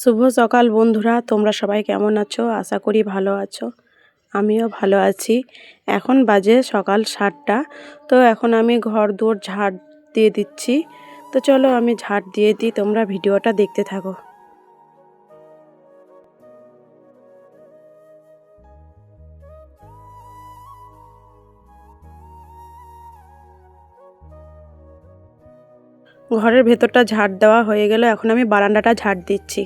শুভ সকাল বন্ধুরা, তোমরা সবাই কেমন আছো? আশা করি ভালো আছো। আমিও ভালো আছি। এখন বাজে সকাল 7টা। তো এখন আমি ঘর দুয়ার ঝাড় দিয়ে দিচ্ছি। তো চলো আমি ঝাড় দিয়ে দিই, তোমরা ভিডিওটা দেখতে থাকো। ঘরের ভেতরটা ঝাড় দেওয়া হয়ে গেল, এখন আমি বারান্দাটা ঝাড় দিচ্ছি।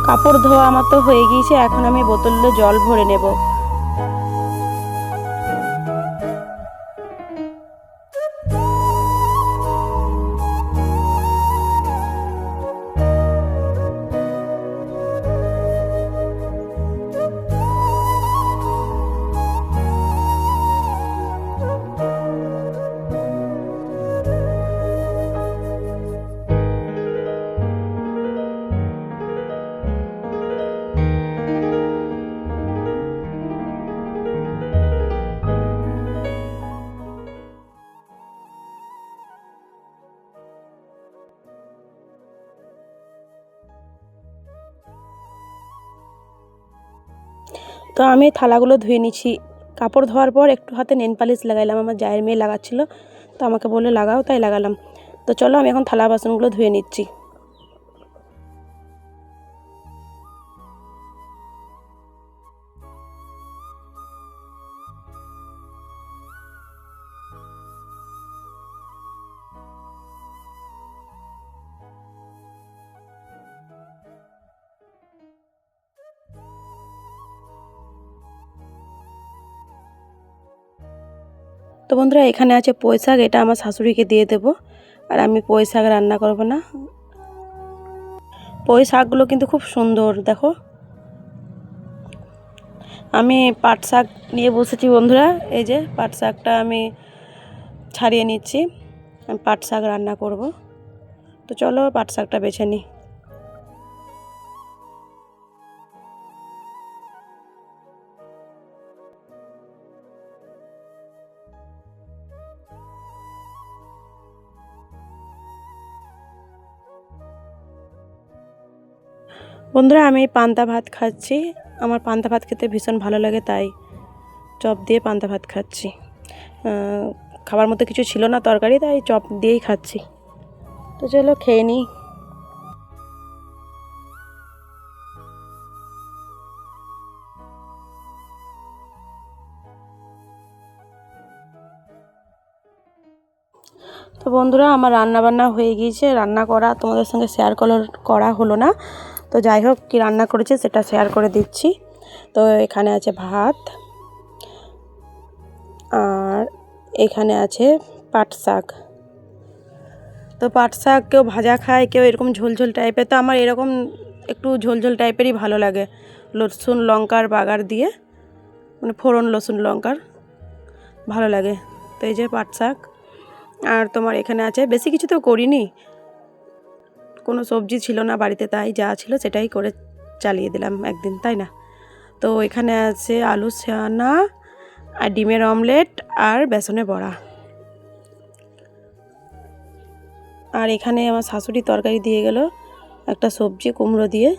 কাপড় ধোয়া আমার তো হয়ে গিয়েছে, এখন আমি বোতলে জল ভরে নেব। তো আমি থালাগুলো ধুয়ে নিচ্ছি। কাপড় ধোয়ার পর একটু হাতে নেল পালিশ লাগাইলাম, আমার জায়ের মেয়ে লাগাচ্ছিল, তো আমাকে বলে লাগাও, তাই লাগালাম। তো চলো আমি এখন থালা বাসনগুলো ধুয়ে নিচ্ছি। তো বন্ধুরা, এখানে আছে পুঁই শাক, এটা আমার শাশুড়িকে দিয়ে দেবো, আর আমি পুঁই শাক রান্না করব না। পুঁই শাকগুলো কিন্তু খুব সুন্দর, দেখো। আমি পাট শাক নিয়ে বসেছি বন্ধুরা, এই যে পাট শাকটা আমি ছাড়িয়ে নিচ্ছি, আমি পাট শাক রান্না করব। তো চলো পাট শাকটা বেছে নিই। বন্ধুরা, আমি পান্তা ভাত খাচ্ছি। আমার পান্তা ভাত খেতে ভীষণ ভালো লাগে, তাই চপ দিয়ে পান্তা ভাত খাচ্ছি। খাবার মতো কিছু ছিল না তরকারি, তাই চপ দিয়েই খাচ্ছি। তো চলো খেয়ে নিই। তো বন্ধুরা, আমার রান্না বান্না হয়ে গিয়েছে। রান্না করা তোমাদের সঙ্গে শেয়ার করা হলো না, তো যাই হোক কি রান্না করেছি সেটা শেয়ার করে দিচ্ছি। তো এখানে আছে ভাত, আর এখানে আছে পাট শাক। তো পাট শাক কেউ ভাজা খায়, কেউ এরকম ঝোলঝোল টাইপের, তো আমার এরকম একটু ঝোলঝোল টাইপেরই ভালো লাগে, রসুন লঙ্কার বাগার দিয়ে, মানে ফোড়ন রসুন লঙ্কার ভালো লাগে। তো এই যে পাট শাক, আর তোমার এখানে আছে, বেশি কিছু তো করিনি, কোনো সবজি ছিল না বাড়িতে, তাই যা ছিল সেটাই করে চালিয়ে দিলাম একদিন, তাই না। তো এখানে আছে আলু ছানা আর ডিমের অমলেট আর বেসনের বড়া। আর এখানে আমার শাশুড়ি তরকারি দিয়ে গেল একটা সবজি কুমড়ো দিয়ে।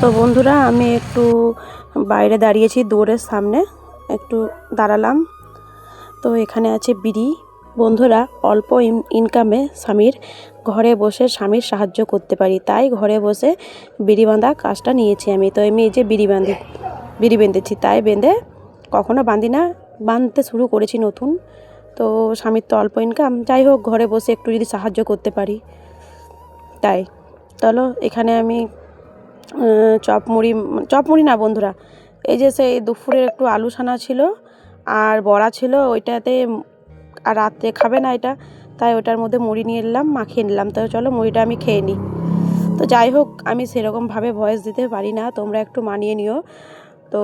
তো বন্ধুরা আমি একটু বাইরে দাঁড়িয়েছি, দৌড়ের সামনে একটু দাঁড়ালাম। তো এখানে আছে বিড়ি। বন্ধুরা, অল্প ইনকামে স্বামীর ঘরে বসে স্বামীর সাহায্য করতে পারি, তাই ঘরে বসে বিড়ি বাঁধা কাজটা নিয়েছি আমি। তো আমি এই যে বিড়ি বেঁধেছি, তাই বেঁধে কখনো বাঁধি না, বাঁধতে শুরু করেছি নতুন। তো স্বামীর তো অল্প ইনকাম, যাই হোক ঘরে বসে একটু যদি সাহায্য করতে পারি তাই। চলো এখানে আমি চপ মুড়ি না বন্ধুরা, এই যে সেই দুপুরের একটু আলু ছানা ছিল আর বড়া ছিল, ওইটাতে আর রাত্রে খাবে না এটা, তাই ওটার মধ্যে মুড়ি নিয়ে এলাম, মাখিয়ে নিলাম। তো চলো মুড়িটা আমি খেয়ে নিই। তো যাই হোক আমি সেরকমভাবে ভয়েস দিতে পারি না, তোমরা একটু মানিয়ে নিও। তো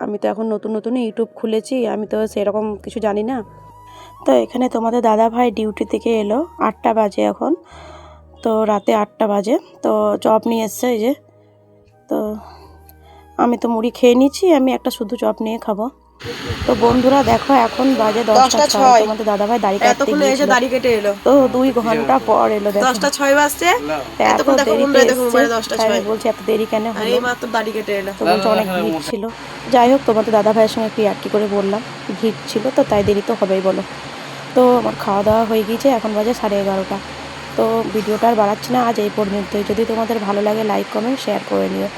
আমি তো এখন নতুন নতুন ইউটিউব খুলেছি, আমি তো সেরকম কিছু জানি না। তো এখানে তোমাদের দাদা ভাই ডিউটি থেকে এলো, 8টা বাজে এখন, তো রাতে 8টা বাজে। তো চপ নিয়ে এসছে এই যে। তো আমি তো মুড়ি খেয়ে নিচ্ছি, আমি একটা শুধু চপ নিয়ে খাবো। তো বন্ধুরা দেখো এখন বাজে 10টা 6। তোমাদের দাদাভাই দাড়ি কাটতে গিয়েছিল, দাড়ি কেটে এলো। তো 2 ঘন্টা পর এলো, দেখো 10টা 6 বাজছে। এত দেরিতে এসছে, তাই বলছি এত দেরি কেন হলো, এই মাত্র দাড়ি কেটে এলো। তো বলছে অনেক ভিড় ছিল। যাই হোক তোমাদের দাদাভাইয়ের সঙ্গে একটু ইয়ার্কি করে বললাম, ভিড় ছিল তো তাই দেরি তো হবেই বলো। তো আমার খাওয়া দাওয়া হয়ে গিয়েছে, এখন বাজে 11:30। তো ভিডিওটা আর বাড়াচ্ছি না, আজ এই পর্যন্তই। যদি তোমাদের ভালো লাগে লাইক কমেন্ট শেয়ার করে নিও।